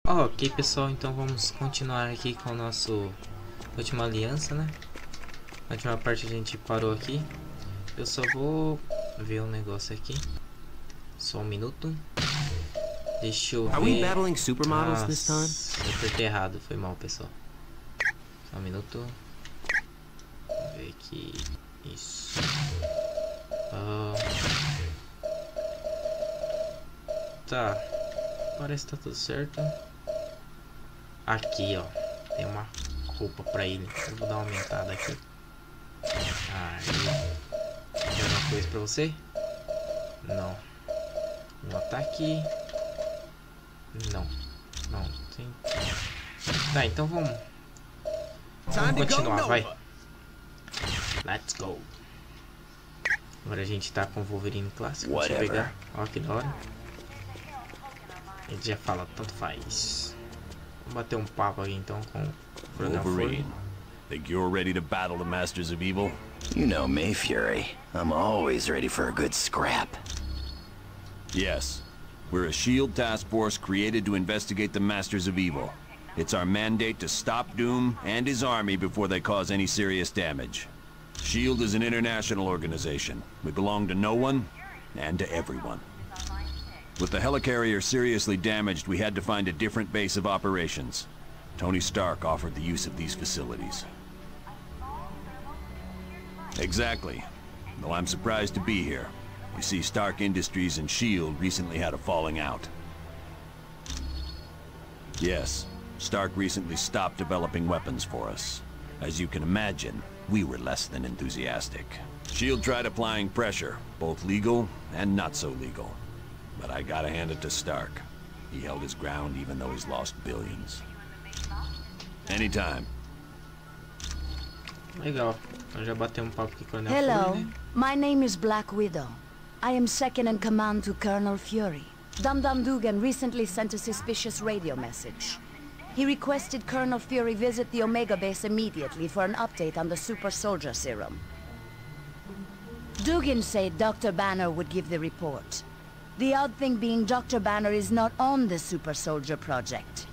Ok, pessoal, então vamos continuar aqui com o nosso última aliança, né? Na última parte a gente parou aqui. Eu só vou ver um negócio aqui. Só um minuto. Deixa eu ver. Nossa, eu apertei errado, foi mal, pessoal. Só um minuto. Vamos ver aqui. Isso. Tá. Parece que tá tudo certo. Aqui, ó. Tem uma roupa pra ele. Eu vou dar uma aumentada aqui. Aí. Tem alguma coisa pra você? Não. Um ataque. Não. Não. Tem. Tá, então vamos continuar, vai. Let's go. Agora a gente tá com o Wolverine clássico. Deixa eu pegar. Ó, que da hora. Ele já fala, tanto faz. Vamos bater um papo aqui então com o Wolverine. Think you're ready to battle the Masters of Evil? You know me, Fury. I'm always ready for a good scrap. Yes. We're a SHIELD task force created to investigate the Masters of Evil. It's our mandate to stop Doom and his army before they cause any serious damage. SHIELD is an international organization. We belong to no one and to everyone. With the helicarrier seriously damaged, we had to find a different base of operations. Tony Stark offered the use of these facilities. Exactly. Though I'm surprised to be here. You see, Stark Industries and SHIELD recently had a falling out. Yes, Stark recently stopped developing weapons for us. As you can imagine, we were less than enthusiastic. SHIELD tried applying pressure, both legal and not so legal. But I gotta hand it to Stark. He held his ground even though he's lost billions. Anytime. Legal. Eu já batei papo aqui com o Hello, né? My name is Black Widow. I am second in command to Colonel Fury. Dum Dum Dugan recently sent a suspicious radio message. He requested Colonel Fury visit the Omega base immediately for an update on the super soldier serum. Dugan said Dr. Banner would give the report. The odd thing being Dr. Banner is not on the super soldier project.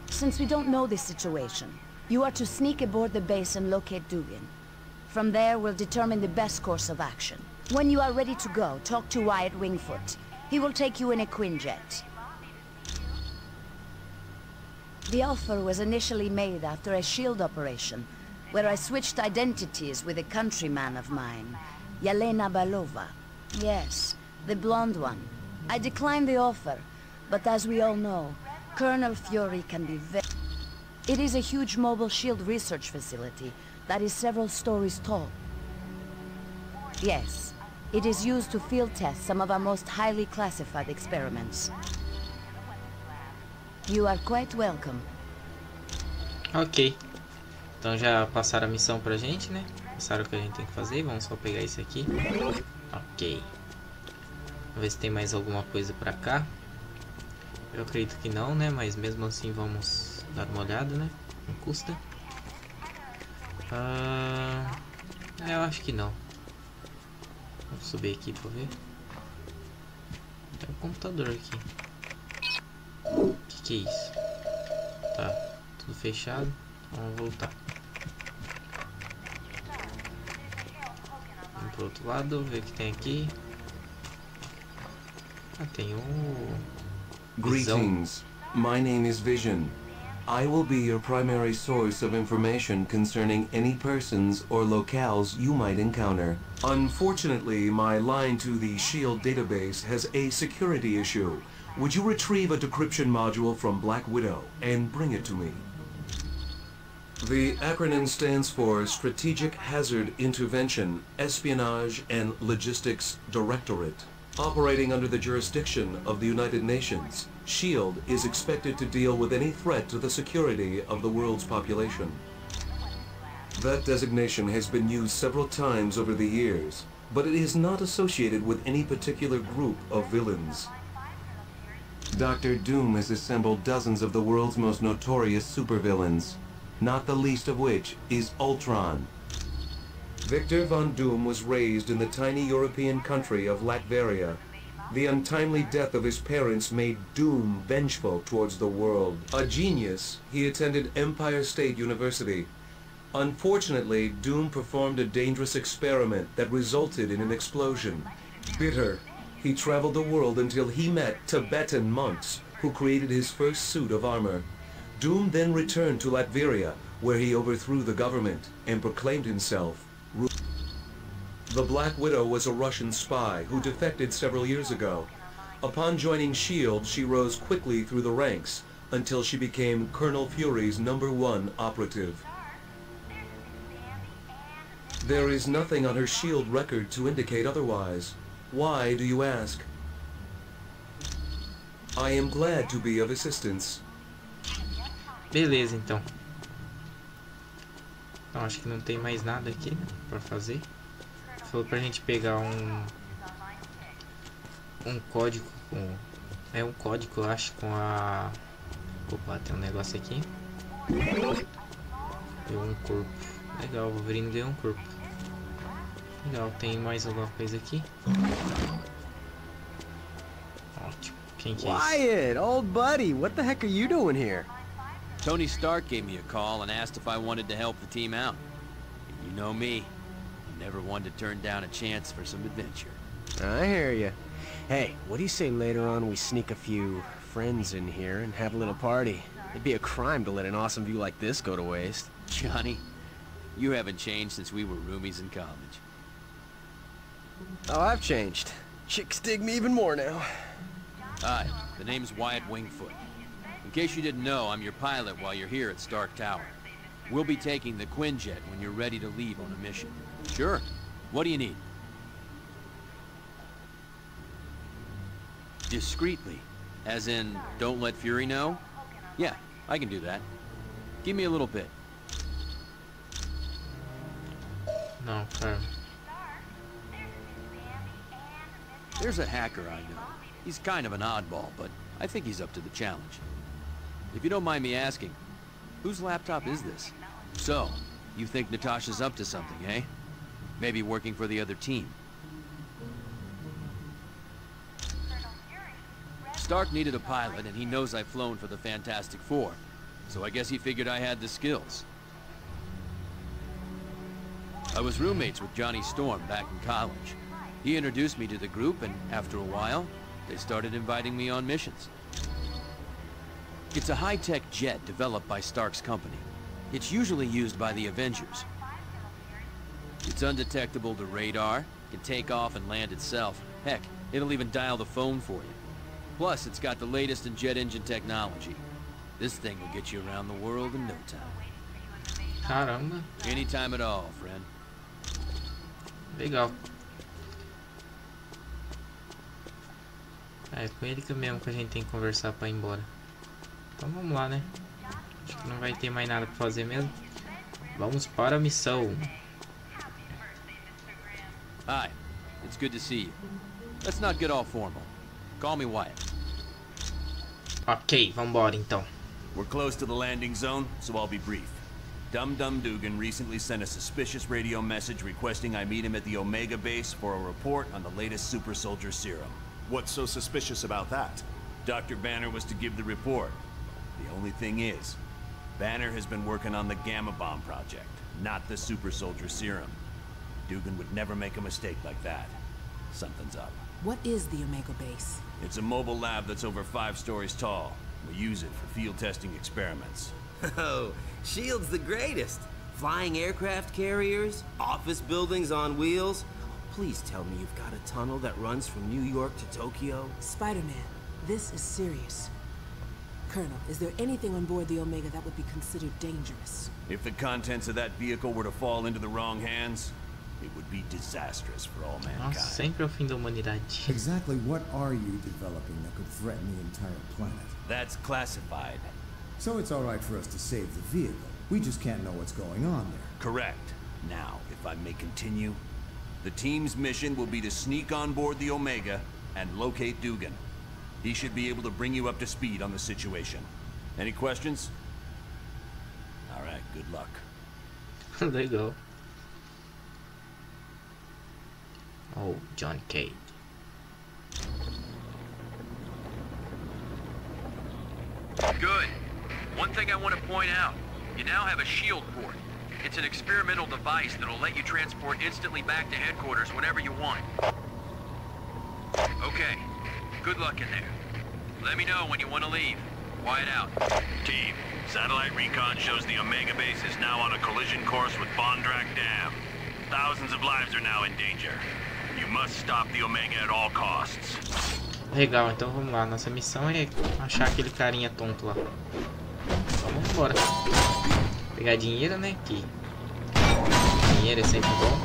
Since we don't know this situation, you are to sneak aboard the base and locate Dugan. From there, we'll determine the best course of action. When you are ready to go, talk to Wyatt Wingfoot. He will take you in a Quinjet. The offer was initially made after a SHIELD operation, where I switched identities with a countryman of mine, Yelena Belova. Yes, the blonde one. I declined the offer, but as we all know, Colonel Fury can be very... It is a huge mobile SHIELD research facility that is several stories tall. Yes, it is used to field test some of our most highly classified experiments. You are quite welcome. Ok. Então já passaram a missão pra gente, né? Passaram o que a gente tem que fazer. Vamos só pegar isso aqui. Ok. Vamos ver se tem mais alguma coisa pra cá. Eu acredito que não, né? Mas mesmo assim vamos dar uma olhada, né? Não custa. Eu acho que não. Vamos subir aqui pra ver. Tem um computador aqui. Que é isso? Tá, tudo fechado. Vamos voltar. Vamos pro outro lado, ver o que tem aqui. Ah, tem Greetings. My name is Vision. I will be your primary source of information concerning any persons or locales you might encounter. Unfortunately, my line to the SHIELD database has a security issue. Would you retrieve a decryption module from Black Widow and bring it to me? The acronym stands for Strategic Hazard Intervention, Espionage and Logistics Directorate. Operating under the jurisdiction of the United Nations, SHIELD is expected to deal with any threat to the security of the world's population. That designation has been used several times over the years, but it is not associated with any particular group of villains. Dr. Doom has assembled dozens of the world's most notorious supervillains, not the least of which is Ultron. Victor von Doom was raised in the tiny European country of Latveria. The untimely death of his parents made Doom vengeful towards the world. A genius, he attended Empire State University. Unfortunately, Doom performed a dangerous experiment that resulted in an explosion. Bitter, he traveled the world until he met Tibetan monks, who created his first suit of armor. Doom then returned to Latveria, where he overthrew the government and proclaimed himself. The Black Widow was a Russian spy who defected several years ago. Upon joining S.H.I.E.L.D., she rose quickly through the ranks until she became Colonel Fury's #1 operative. There is nothing on her S.H.I.E.L.D. record to indicate otherwise. Why, do you ask? I am glad to be of assistance. Beleza, então. Então, acho que não tem mais nada aqui, né, pra fazer. Falou pra gente pegar um código com... É um código, eu acho, com a... Opa, tem um negócio aqui. Deu um corpo. Legal, o Wolverine deu um corpo. Legal, tem mais alguma coisa aqui? Ótimo. Quem que é esse? Wyatt, old buddy, what the heck are you doing here? Tony Stark gave me a call and asked if I wanted to help the team out. You know me. Never one to turn down a chance for some adventure. I hear you. Hey, what do you say later on we sneak a few friends in here and have a little party? It'd be a crime to let an awesome view like this go to waste. Johnny, you haven't changed since we were roomies in college. Oh, I've changed. Chicks dig me even more now. Hi, the name's Wyatt Wingfoot. In case you didn't know, I'm your pilot while you're here at Stark Tower. We'll be taking the Quinjet when you're ready to leave on a mission. Sure. What do you need? Discreetly. As in, don't let Fury know? Yeah, I can do that. Give me a little bit. Não, cara. There's a hacker I know. He's kind of an oddball, but I think he's up to the challenge. If you don't mind me asking, whose laptop is this? So, you think Natasha's up to something, eh? Maybe working for the other team. Stark needed a pilot, and he knows I've flown for the Fantastic Four. So I guess he figured I had the skills. I was roommates with Johnny Storm back in college. He introduced me to the group, and after a while, they started inviting me on missions. It's a high-tech jet developed by Stark's company. It's usually used by the Avengers. It's undetectable to radar, can take off and land itself. Heck, it'll even dial the phone for you. Plus, it's got the latest in jet engine technology. This thing will get you around the world in no time. Caramba. Anytime at all, friend. Legal. É com ele que mesmo que a gente tem que conversar pra ir embora. Então vamos lá, né? Acho que não vai ter mais nada pra fazer mesmo. Vamos para a missão. Hi, it's good to see you. Let's not get all formal. Call me Wyatt. Ok, vambora então. We're close to the landing zone, so I'll be brief. Dum Dum Dugan recently sent a suspicious radio message requesting I meet him at the Omega base for a report on the latest super soldier serum. What's so suspicious about that? Dr. Banner was to give the report. The only thing is, Banner has been working on the Gamma Bomb project, not the super soldier serum. Dugan would never make a mistake like that. Something's up. What is the Omega base? It's a mobile lab that's over 5 stories tall. We use it for field testing experiments. Oh, S.H.I.E.L.D's the greatest. Flying aircraft carriers, office buildings on wheels. Please tell me you've got a tunnel that runs from New York to Tokyo. Spider-Man, this is serious. Colonel, is there anything on board the Omega that would be considered dangerous? If the contents of that vehicle were to fall into the wrong hands, it would be disastrous for all mankind. Nossa, sempre é o fim da humanidade. Exactly what are you developing that could threaten the entire planet? That's classified. So it's all right for us to save the vehicle. We just can't know what's going on there. Correct. Now, if I may continue, the team's mission will be to sneak on board the Omega and locate Dugan. He should be able to bring you up to speed on the situation. Any questions? All right, good luck. Legal. Oh, John K. Good. One thing I want to point out. You now have a shield port. It's an experimental device that'll let you transport instantly back to headquarters whenever you want. Okay. Good luck in there. Let me know when you want to leave. Quiet out. Team, satellite recon shows the Omega base is now on a collision course with Bondrak Dam. Thousands of lives are now in danger. You must stop the Omega at all costs. Legal, então vamos lá. Nossa missão é achar aquele carinha tonto lá. Então vamos embora. Pegar dinheiro, né? Que dinheiro é sempre bom.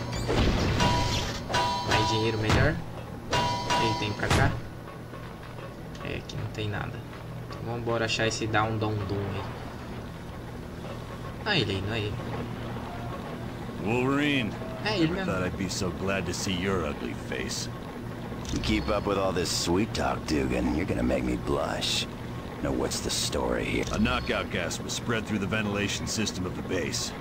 Mais dinheiro melhor. Aí tem pra cá. É, aqui não tem nada. Então vamos embora achar esse Dum aí. Ah, ele aí, não é ele. Wolverine. É ele I mesmo. thought I'd be so glad to see your ugly face. You keep up with all this sweet talk, Dugan, you're gonna make me blush. Now what's the story here? A knockout gas was spread through the ventilation system of the base.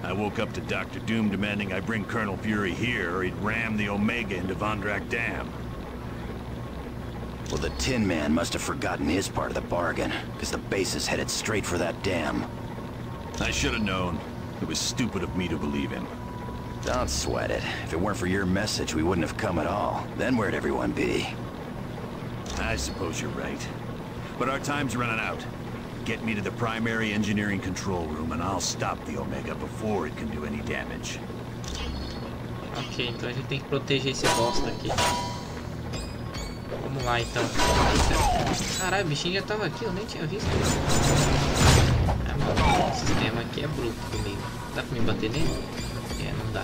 I woke up to Dr. Doom demanding I bring Colonel Fury here or he'd ram the Omega into Bondrak Dam. Well, the Tin Man must have forgotten his part of the bargain, because the base is headed straight for that dam. I should have known. It was stupid of me to believe him. Don't sweat it. If it weren't for your message, we wouldn't have come at all. Then where'd everyone be? I suppose you're right. But our time's running out. Get me to the primary engineering control room and I'll stop the Omega before it can do any damage. Ok, então a gente tem que proteger esse bosta aqui. Vamos lá então. Eita. Caralho, o bichinho já tava aqui, eu nem tinha visto. Ah, mano, o sistema aqui é bruto comigo. Dá pra me bater nele? É, não dá.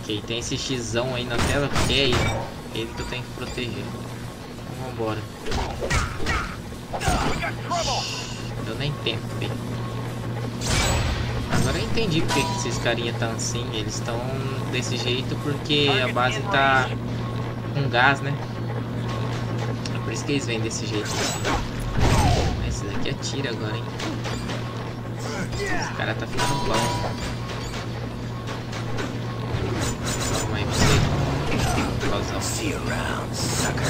Ok, tem esse xzão aí na tela, porque é ele que eu tenho que proteger. Então vambora. Não deu nem tempo, velho. Agora eu entendi porque que esses carinha estão assim. Eles estão desse jeito porque a base tá com gás, né? É por isso que eles vêm desse jeito. Esse daqui atira agora, hein? Esse cara tá ficando bom. Toma aí pra você. See you around, sucker.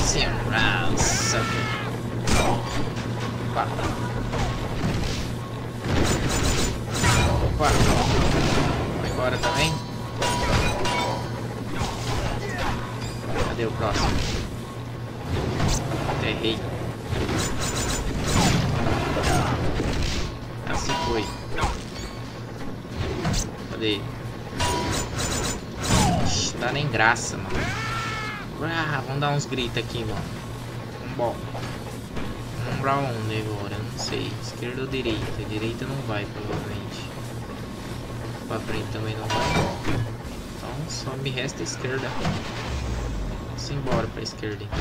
See you around, sucker. Opa. Opa. Vai embora também. Cadê o próximo? Errei. Assim foi. Cadê? Ixi, tá nem graça, mano. Ah, vamos dar uns gritos aqui, mano. Bom. Vamos pra onde agora? Não sei. Esquerda ou direita? Direita não vai, provavelmente. Pra frente também não vai. Então só me resta a esquerda. Vamos embora pra esquerda então.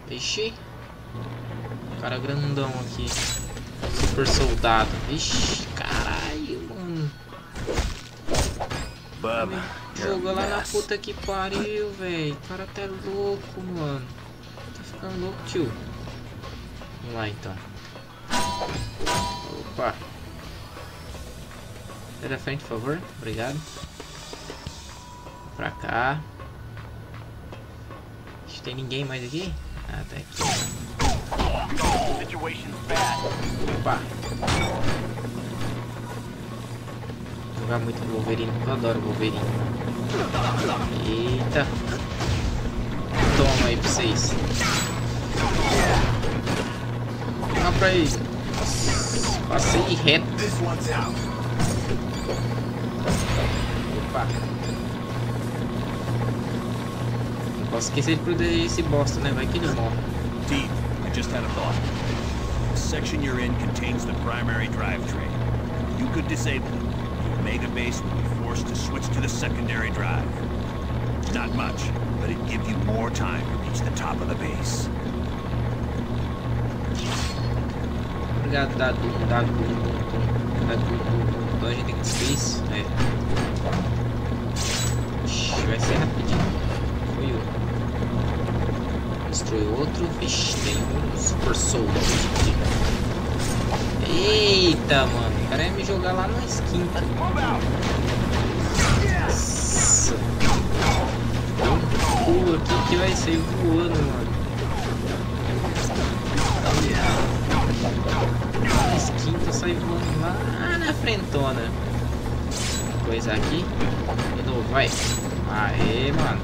Ixi. Cara grandão aqui. Super soldado. Ixi, caralho, mano. Bub, Jogou lá na puta que pariu, velho. O cara tá louco, mano. Tá ficando louco, tio. Vamos lá então. Opa. Sai da frente, por favor. Obrigado. Pra cá. Não tem ninguém mais aqui? Ah, tá aqui. Opa. Vou jogar muito pro Wolverine, porque eu adoro o Wolverine. Eita. Toma aí pra vocês. Toma pra aí. Nossa, passei reto. Opa. Não posso esquecer de proteger esse bosta, né? Vai que ele morre. Team, I just had a thought. The section you're in contains the primary drivetrain. You could disable it. The Omega base would be forced to switch to the secondary drive. Not much, but it'd give you more time to reach the top of the base. Obrigado, Dadu. Então a gente tem que destruir isso. É. Ixi, vai ser rapidinho. Foi um. Destruiu outro. Vixe, tem um super soldado aqui. Eita, mano. O cara ia me jogar lá na esquina. pulo aqui que vai sair voando, mano. As quintas sai voando lá na frentona. Coisa aqui. De novo, vai. Aê, mano.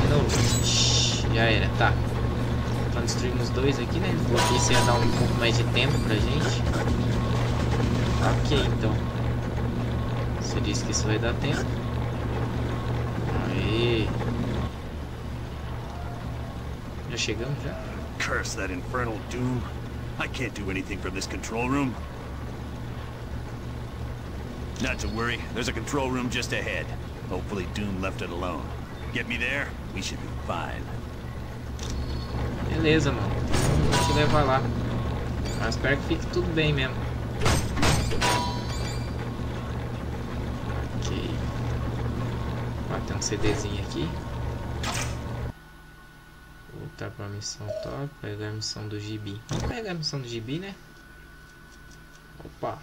De novo. Já era, tá. Então destruímos dois aqui, né? Porque isso ia dar um pouco mais de tempo pra gente. Ok, então. Você disse que isso vai dar tempo. Aê. Já chegamos, já? Curse that infernal doom. I can't do anything from this control room. Not to worry, there's a control room just ahead. Hopefully Doom left it alone. Get me there, we should be fine. Beleza, mano. Vou te levar lá. Mas espero que fique tudo bem mesmo. Ok. Ó, tem um CDzinho aqui. Voltar pra missão top. Pegar a missão do gibi. Vamos pegar a missão do gibi, né? Opa.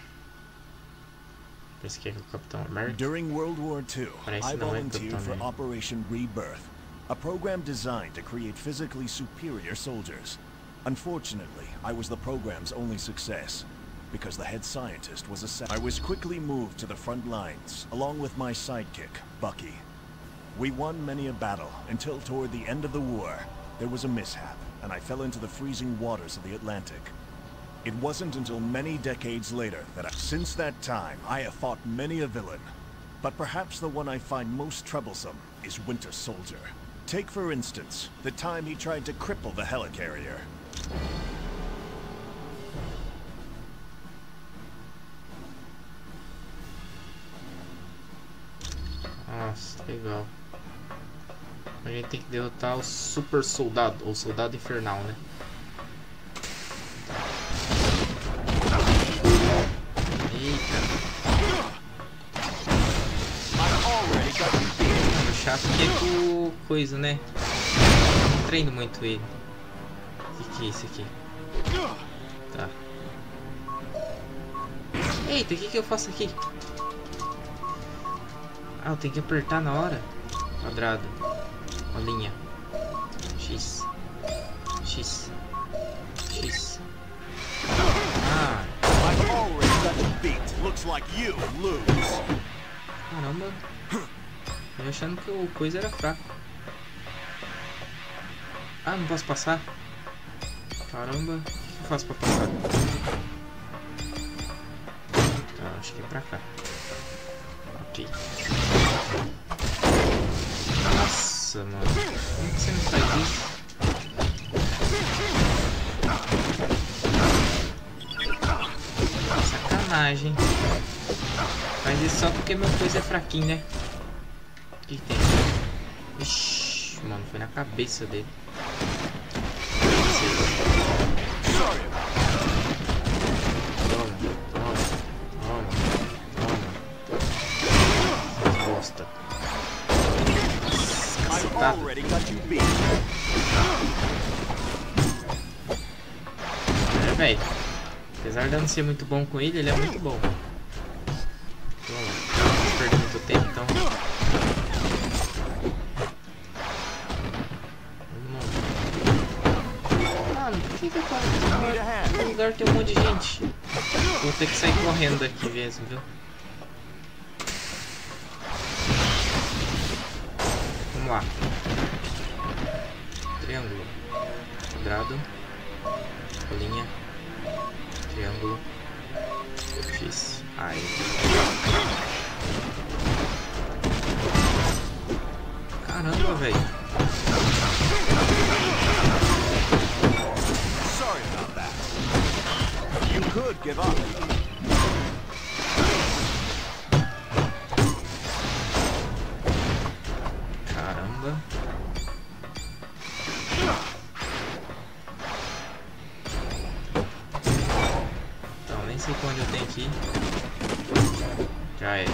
Parece que é o Capitão América. During World War II, Parece I não é volunteered Capitão for América. Operation Rebirth, a program designed to create physically superior soldiers. Unfortunately, I was the program's only success, because the head scientist was assassinated. I was quickly moved to the front lines, along with my sidekick, Bucky. We won many a battle, until toward the end of the war, there was a mishap, and I fell into the freezing waters of the Atlantic. It wasn't until many decades later that since that time, I have fought many a villain. But perhaps the one I find most troublesome is Winter Soldier. Take, for instance, the time he tried to cripple the helicarrier. Nossa, legal. A gente tem que derrotar o super soldado, ou soldado infernal, né? Eita. O chato que é com coisa, né? Não treino muito ele. O que é isso aqui? Tá. Eita, o que eu faço aqui? Ah, eu tenho que apertar na hora. Quadrado. Bolinha. X. X. X. Ah. Caramba. Eu achando que o coisa era fraco. Ah, não posso passar? Caramba. O que eu faço pra passar? Tá, acho que é pra cá. Ok. Nossa, mano. Como que você não faz isso? Sacanagem. Faz isso só porque meu coisa é fraquinho, né? O que tem? Ixi, mano, foi na cabeça dele. Toma, toma, toma, toma. Bosta. É, velho. Apesar de eu não ser muito bom com ele, ele é muito bom. Toma. Não perdi muito tempo, então. Mano, por que eu paro? No lugar tem um monte de gente. Vou ter que sair correndo daqui mesmo, viu? Vamos lá. Triângulo. Quadrado. Bolinha. Triângulo. X. Aí. Caramba, velho. Sorry about that. You could give up. Caramba. Então, nem sei pra onde eu tenho que ir. Já é.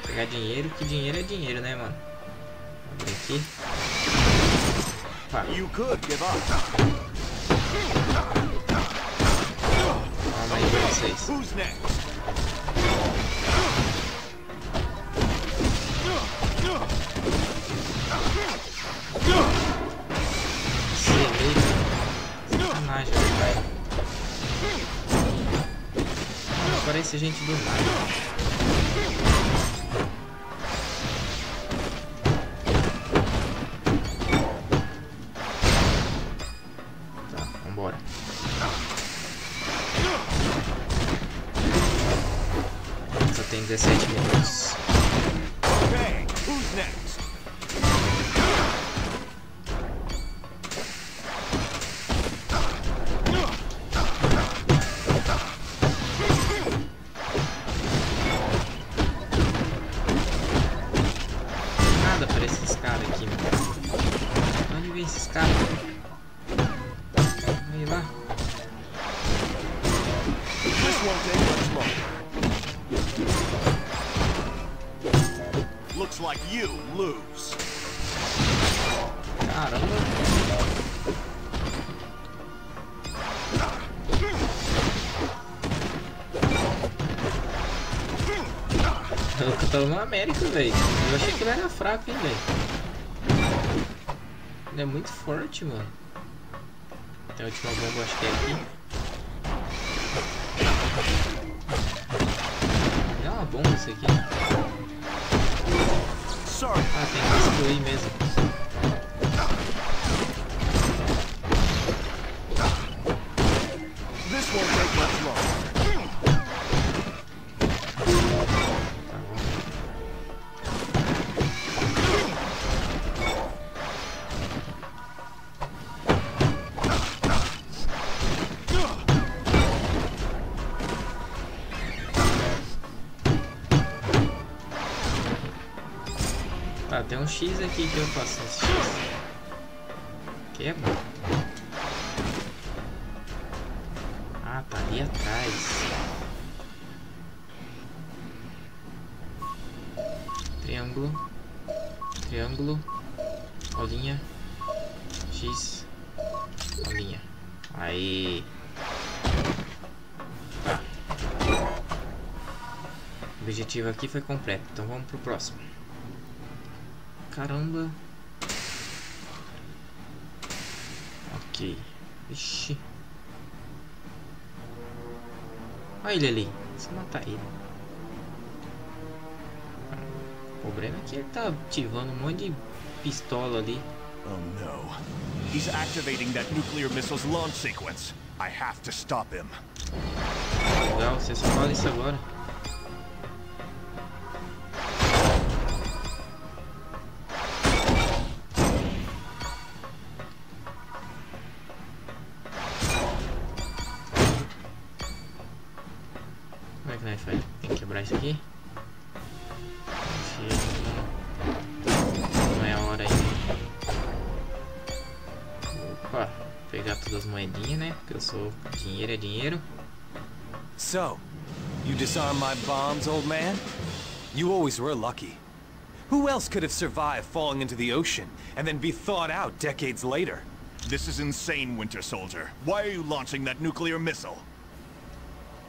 Pegar dinheiro, que dinheiro é dinheiro, né, mano? Vamos abrir aqui. Pá. You could give up. Calma aí pra vocês. Who's next? Aparece gente do nada. Tá, vambora. Só tem 17 minutos. Okay, who's next? Nada para esses caras aqui, mano. Onde vem esses caras? Vem lá. This won't take much longer. Looks like you lose. Caramba. Eu tava no América, velho. Eu achei que ele era fraco, hein, velho. Ele é muito forte, mano. Tem a última bomba, acho que é aqui. É uma bomba isso aqui. Ah, tem que destruir mesmo. This won't take much longer. Tá, tem um X aqui que eu faço esse X. Quebra. Ah, tá ali atrás. Triângulo. Triângulo. Bolinha. X. Bolinha. Aí. Tá. O objetivo aqui foi completo. Então vamos pro próximo. Caramba. Ok. Ixi. Olha ele ali. Deixa eu matar ele. O problema é que ele tá ativando um monte de pistola ali. Oh no. He's activating that nuclear missile's launch sequence. I have to stop him. Legal, você só fala isso agora. Como é que nós faz? Tem que quebrar isso aqui. Não é a hora ainda. Opa, pegar todas as moedinhas, né? Porque eu sou dinheiro é dinheiro. So, you disarm my bombs, old man? You always were lucky. Who else could have survived falling into the ocean and then be thawed out decades later? This is insane, Winter Soldier. Why are you launching that nuclear missile?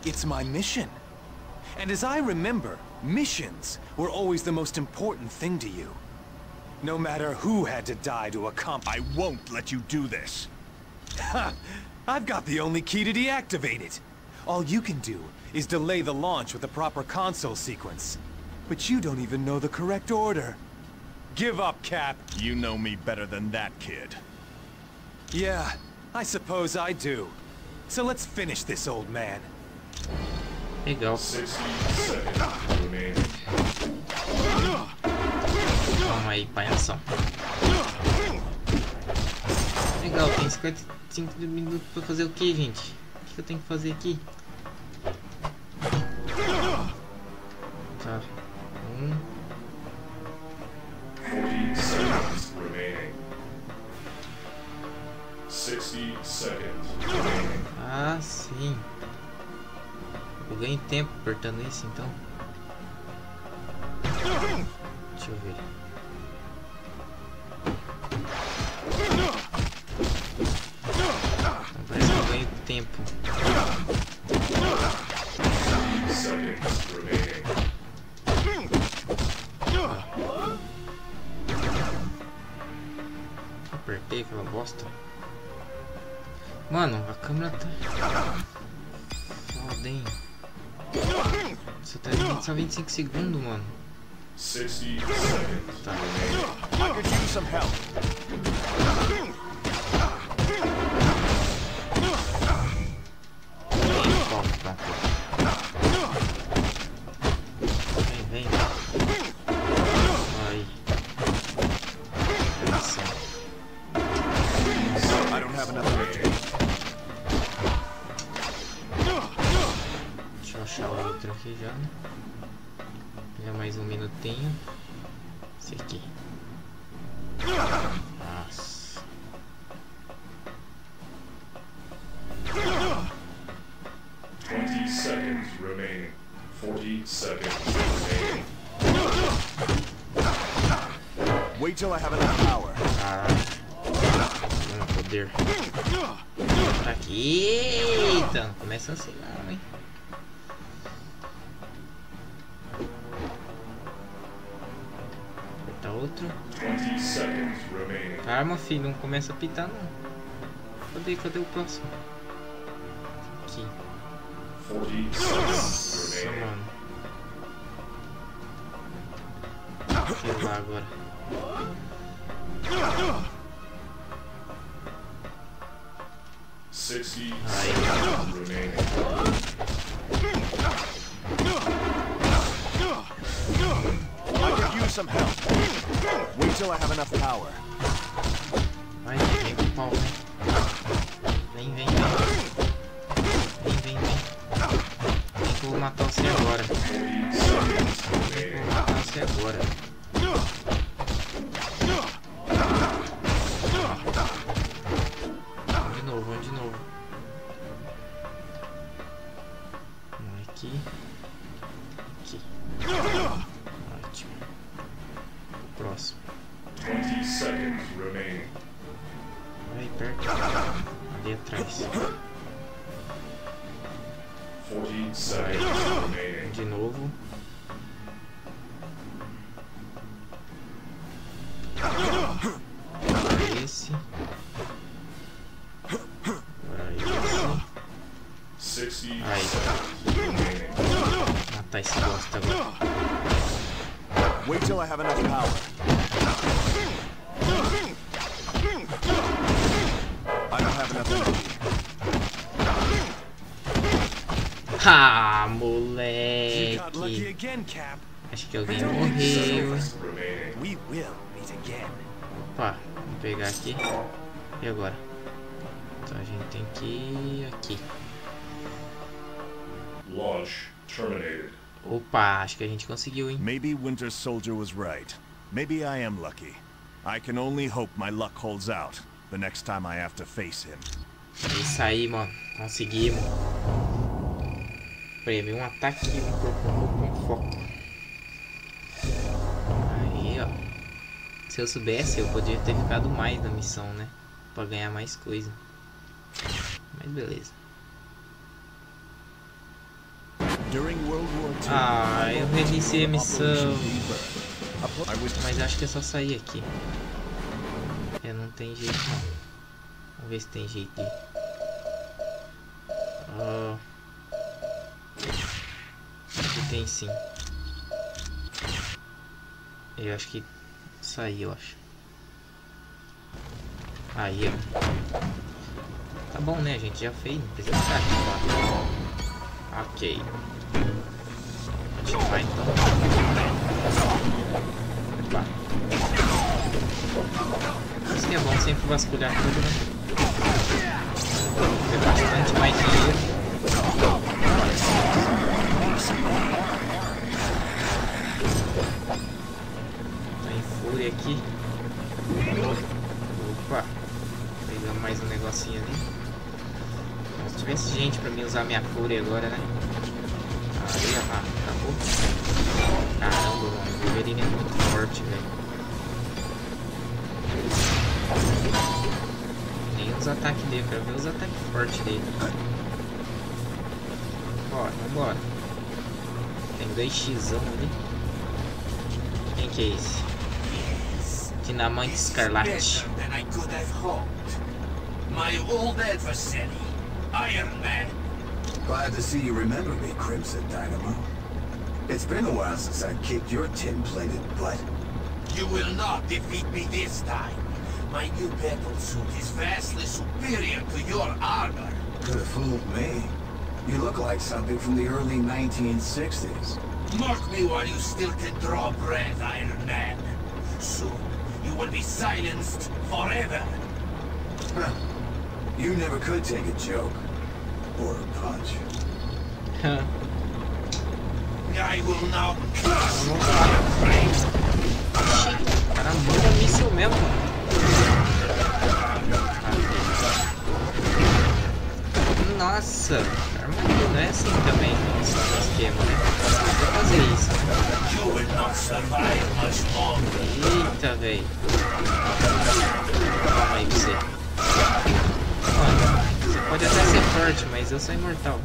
It's my mission. And as I remember, missions were always the most important thing to you. No matter who had to die to accomplish. I won't let you do this. Ha! I've got the only key to deactivate it. All you can do is delay the launch with the proper console sequence. But you don't even know the correct order. Give up, Cap. You know me better than that, kid. Yeah, I suppose I do. So let's finish this, old man. Legal. 60 seconds remaining. Calma aí, palhação. Legal, tem 55 minutos pra fazer o que, gente? O que eu tenho que fazer aqui? Tá. 40 seconds remaining. 60 seconds remaining. Ah, sim. Eu ganho tempo apertando isso, então. Deixa eu ver. Parece que eu ganho tempo. 30 seconds remaining. Apertei aquela bosta. Mano, a câmera tá foda, hein? Só tá só 25 segundos, mano. 60 Tá. I could use some help. Vem. Aí. Nossa. I don't have enough energy. Deixa eu achar o outro aqui já, né? Pegar mais um minutinho. Esse aqui. Nossa. seconds remaining. 40 seconds remaining. Wait till I have enough power. Poder. Tá aqui. Eita, não começa assim não, hein? Apertar outro. 20 seconds remaining. Calma, filho, não começa a pitar não. Cadê o próximo? Aqui. 40 seconds Nossa, remaining. mano. Deixa eu ir lá agora. Aí. I could use some help. Wait till I have enough power. Vai, vem com o pau, vem. Vem. Vem que eu vou matar você agora. Vamos de novo. Vamos aqui. Ótimo. Próximo. 20 seconds remaining. Vai perto. Ali atrás. 40 seconds remaining. De novo. Agora esse. Agora esse. 60 Aí. seconds remaining. Matar esse bosta agora. Wait till I have enough power. I don't have enough energy. Ah, You got lucky moleque. again, Cap. Acho que alguém morreu. We will meet again. Opa, vamos pegar aqui. E agora? Então a gente tem que ir aqui. Launch terminated. Opa, acho que a gente conseguiu, hein? Maybe Winter Soldier was right. Maybe I am lucky. I can only hope my luck holds out the next time I have to face him. Isso aí, mano. Conseguimos. Prever um ataque e um corpo com foco. Aí, ó. Se eu soubesse, eu poderia ter ficado mais na missão, né? Pra ganhar mais coisa. Mas beleza. Ah, eu reiniciei a missão. Mas acho que é só sair aqui. É, não tem jeito não. Vamos ver se tem jeito aí. Aqui tem sim. Eu acho que saí, eu acho. Aí, ó. Tá bom, né? A gente já fez, não precisa ficar aqui, tá? Ok. Continuar então. Opa. Isso que é bom, sempre vasculhar tudo, né? Ter bastante mais dinheiro. Tá em fúria aqui. Opa. Pegamos mais um negocinho ali. Se tivesse gente pra mim usar minha fúria agora, né? Aí, acabou. Caramba, mano, o Wolverine é muito forte, velho. Nem os ataques dele, quero ver os ataques fortes dele. Bora, vambora. Tem 2x ali. Quem que é esse? Dinamite Escarlate. My old adversary, Iron Man. Glad to see you remember me, Crimson Dynamo. It's been a while since I kicked your tin-plated butt. You will not defeat me this time. My new battle suit is vastly superior to your armor. Could have fooled me. You look like something from the early 1960s. Mark me while you still can draw breath, Iron Man. Soon, you will be silenced forever. Huh. You never could take a joke. Or a punch. Huh. I will now crush O cara manda míssil mesmo. Nossa, armadilha não é assim também no esquema, né? Vou fazer isso, né? Eita, velho. Calma aí, você. Olha, você pode até ser forte, mas eu sou imortal.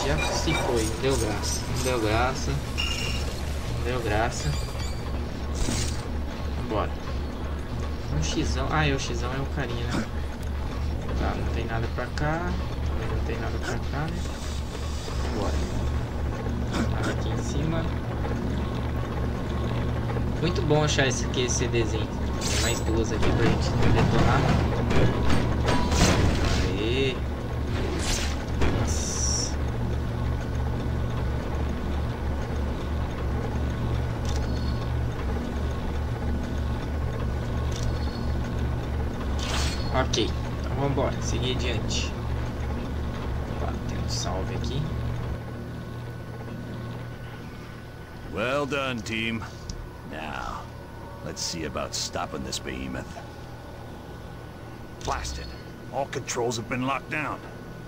Já se foi, não deu graça. Não deu graça. Não deu graça. Bora. Um xizão. Ah, o xizão é o carinha, né? Tá, não tem nada pra cá. Também não tem nada pra cá, né? Bora. Nada aqui em cima. Muito bom achar esse aqui, esse desenho. Tem mais duas aqui pra gente detonar. Aê. Nossa. Ok. Então vambora, seguir adiante. Opa, tem um salve aqui. Well done, team. Now, let's see about stopping this behemoth. Blasted. All controls have been locked down.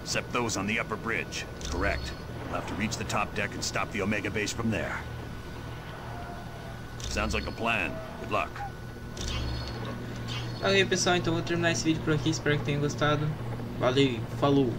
Except those on the upper bridge. Correct. We'll have to reach the top deck and stop the Omega base from there. Sounds like a plan. Good luck. Ok, pessoal, então vou terminar esse vídeo por aqui. Espero que tenham gostado. Valeu, falou!